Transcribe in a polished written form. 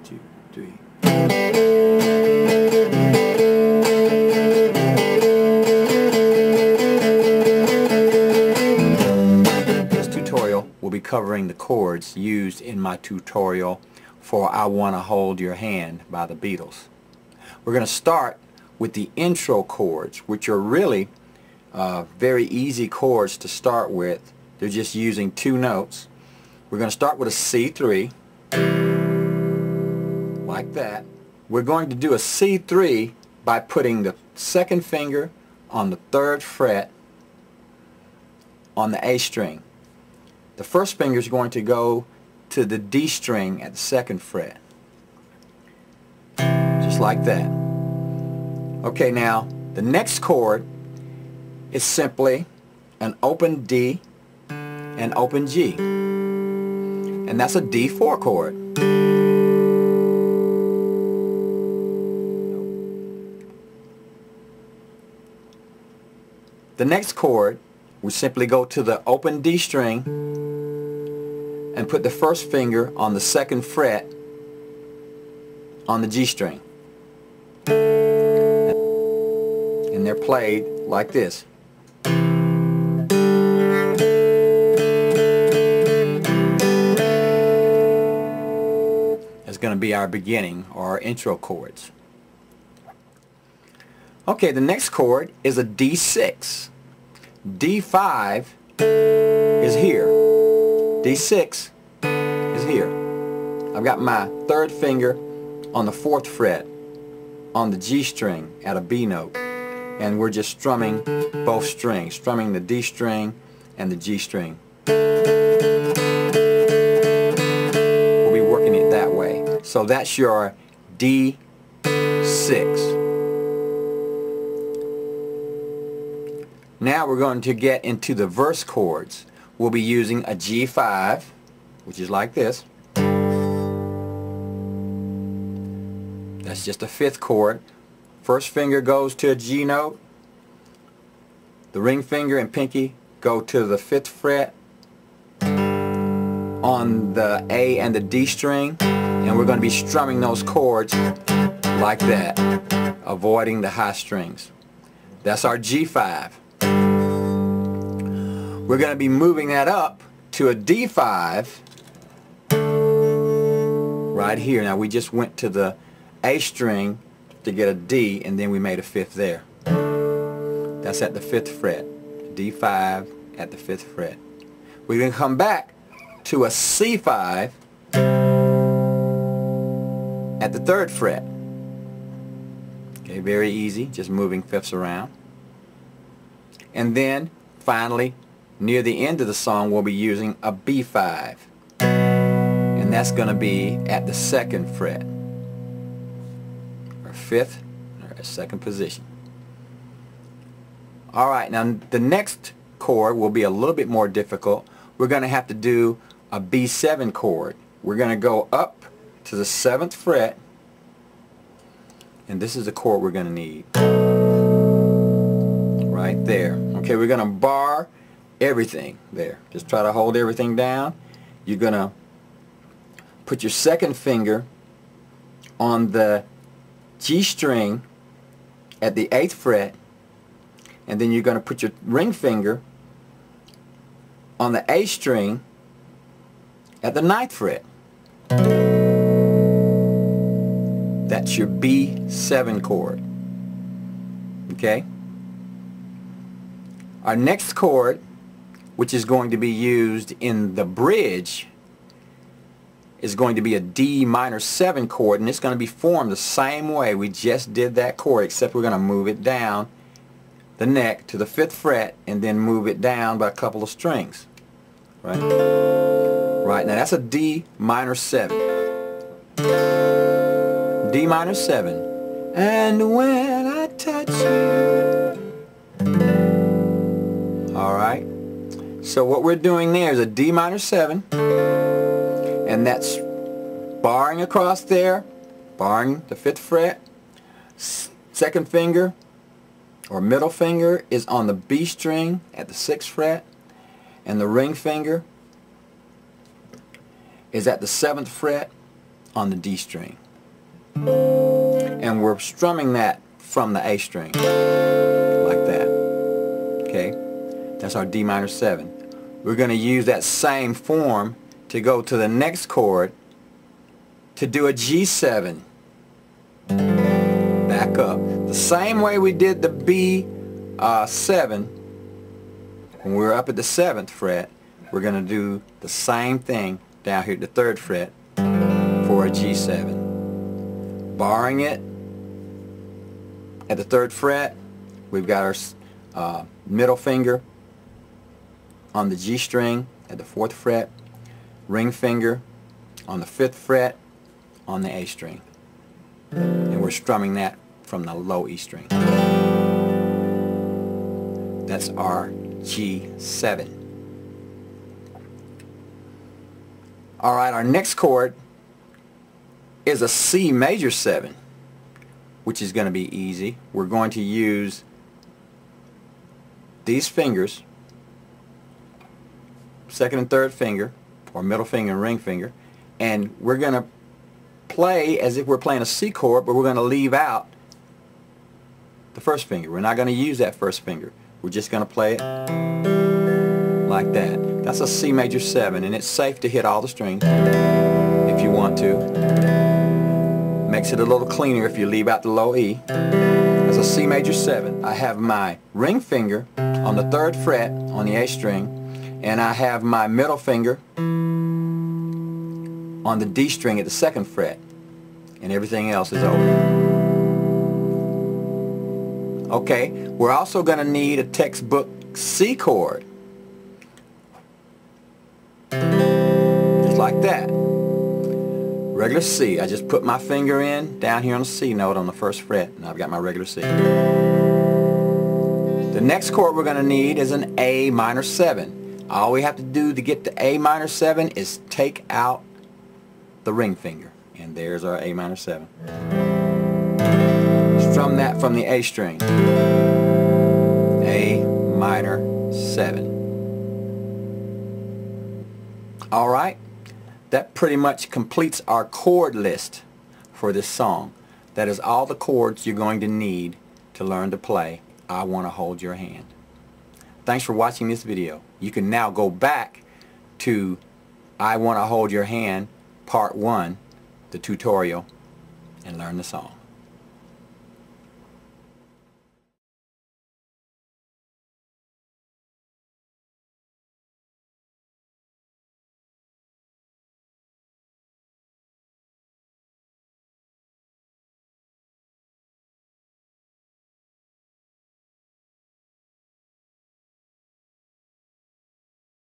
2, 3. This tutorial will be covering the chords used in my tutorial for I Wanna Hold Your Hand by the Beatles. We're going to start with the intro chords, which are really very easy chords to start with. They're just using 2 notes. We're going to start with a C3, like that. We're going to do a C3 by putting the 2nd finger on the 3rd fret on the A string. The 1st finger is going to go to the D string at the 2nd fret. Just like that. Okay, now the next chord is simply an open D and open G. And that's a D4 chord. The next chord, we simply go to the open D string and put the 1st finger on the 2nd fret on the G string. And they're played like this. That's going to be our beginning or our intro chords. Okay, the next chord is a D6. D5 is here. D6 is here. I've got my 3rd finger on the 4th fret on the G string at a B note, and we're just strumming both strings, strumming the D string and the G string. We'll be working it that way. So that's your D6. Now we're going to get into the verse chords. We'll be using a G5, which is like this. That's just a 5th chord. 1st finger goes to a G note. The ring finger and pinky go to the 5th fret on the A and the D string, and we're going to be strumming those chords like that, avoiding the high strings. That's our G5. We're going to be moving that up to a D5 right here. Now we just went to the A string to get a D, and then we made a 5th there. That's at the 5th fret. D5 at the 5th fret. We're going to come back to a C5 at the 3rd fret. Okay, very easy, just moving 5ths around. And then finally, near the end of the song, we'll be using a B5, and that's going to be at the 2nd fret, or 5th, or 2nd position. Alright, now the next chord will be a little bit more difficult. We're going to have to do a B7 chord. We're going to go up to the 7th fret, and this is the chord we're going to need. Right there. Okay, we're going to bar everything there. Just try to hold everything down. You're going to put your 2nd finger on the G string at the 8th fret, and then you're going to put your ring finger on the A string at the 9th fret. That's your B7 chord. Okay? Our next chord, which is going to be used in the bridge, is going to be a D minor 7 chord, and it's going to be formed the same way we just did that chord, except we're going to move it down the neck to the 5th fret and then move it down by a couple of strings. Right? Right, now that's a D minor 7. D minor 7. And when I touch you. Alright, so what we're doing there is a D minor 7, and that's barring across there, barring the 5th fret. 2nd finger or middle finger is on the B string at the 6th fret, and the ring finger is at the 7th fret on the D string. And we're strumming that from the A string, like that. Okay? That's our D minor 7. We're going to use that same form to go to the next chord to do a G7. Back up. The same way we did the B7 when we were up at the 7th fret, we're going to do the same thing down here at the 3rd fret for a G7. Barring it at the 3rd fret, we've got our middle finger on the G string at the 4th fret, ring finger on the 5th fret on the A string, and we're strumming that from the low E string. That's our G7. Alright, our next chord is a C major 7, which is going to be easy. We're going to use these fingers, 2nd and 3rd finger, or middle finger and ring finger, and we're going to play as if we're playing a C chord, but we're going to leave out the 1st finger. We're not going to use that 1st finger. We're just going to play it like that. That's a C major 7, and it's safe to hit all the strings if you want to. Makes it a little cleaner if you leave out the low E. That's a C major 7. I have my ring finger on the 3rd fret on the A string, and I have my middle finger on the D string at the 2nd fret, and everything else is over. Okay, we're also going to need a textbook C chord. Just like that. Regular C. I just put my finger in down here on the C note on the 1st fret, and I've got my regular C. The next chord we're going to need is an A minor 7. All we have to do to get to A minor 7 is take out the ring finger, and there's our A minor 7. Strum that from the A string. A minor 7. Alright, that pretty much completes our chord list for this song. That is all the chords you're going to need to learn to play I Want to Hold Your Hand. Thanks for watching this video. You can now go back to I Want to Hold Your Hand Part 1, the tutorial, and learn the song.